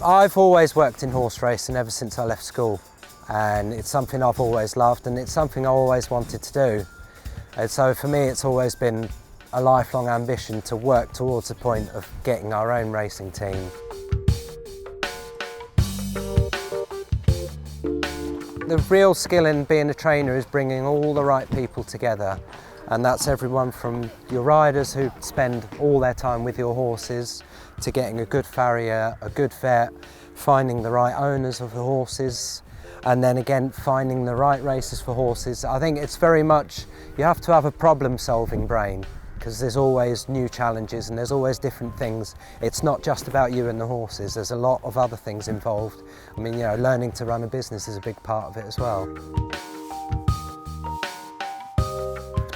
I've always worked in horse racing ever since I left school, and it's something I've always loved and it's something I always wanted to do. And so for me it's always been a lifelong ambition to work towards the point of getting our own racing team. The real skill in being a trainer is bringing all the right people together, and that's everyone from your riders who spend all their time with your horses, to getting a good farrier, a good vet, finding the right owners of the horses, and then again finding the right races for horses. I think it's very much, you have to have a problem-solving brain, because there's always new challenges and there's always different things. It's not just about you and the horses, there's a lot of other things involved. I mean, you know, learning to run a business is a big part of it as well.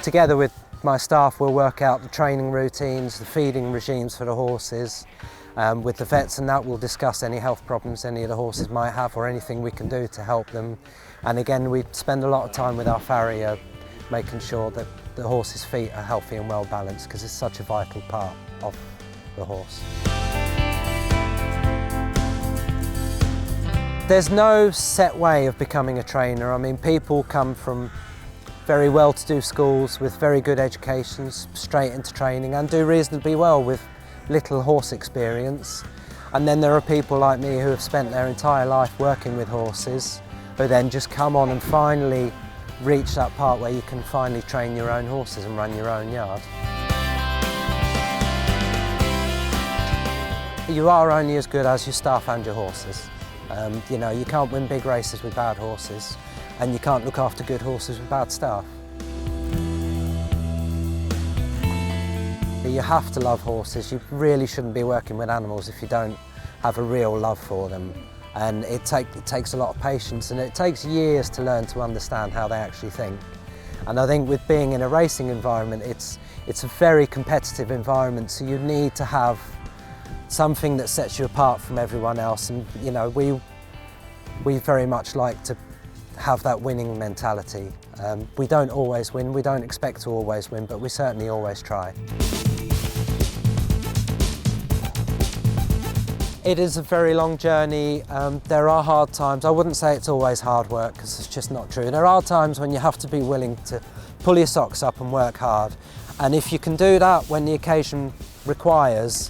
Together with my staff, we'll work out the training routines, the feeding regimes for the horses. With the vets and that, we'll discuss any health problems any of the horses might have or anything we can do to help them. And again, we spend a lot of time with our farrier making sure that the horse's feet are healthy and well balanced, because it's such a vital part of the horse. There's no set way of becoming a trainer. I mean, people come from very well-to-do schools with very good educations straight into training and do reasonably well with little horse experience. And then there are people like me who have spent their entire life working with horses, who then just come on and finally reach that part where you can finally train your own horses and run your own yard. You are only as good as your staff and your horses. You know, you can't win big races with bad horses, and you can't look after good horses with bad staff. You have to love horses. You really shouldn't be working with animals if you don't have a real love for them. And it takes a lot of patience, and it takes years to learn to understand how they actually think. And I think with being in a racing environment, it's a very competitive environment, so you need to have something that sets you apart from everyone else. And you know, we very much like to have that winning mentality. We don't always win, we don't expect to always win, but we certainly always try. It is a very long journey. There are hard times. I wouldn't say it's always hard work, because it's just not true. There are times when you have to be willing to pull your socks up and work hard. And if you can do that when the occasion requires,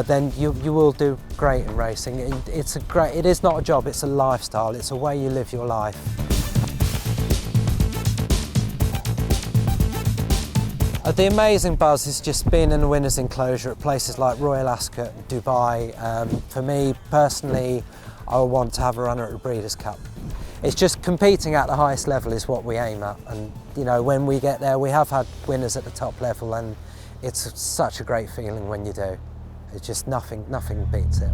then you will do great in racing. It is not a job, it's a lifestyle. It's a way you live your life. The amazing buzz is just being in the winner's enclosure at places like Royal Ascot, Dubai. For me personally, I want to have a runner at the Breeders' Cup. It's just competing at the highest level is what we aim at, and you know, when we get there, we have had winners at the top level, and it's such a great feeling when you do. It's just nothing beats it.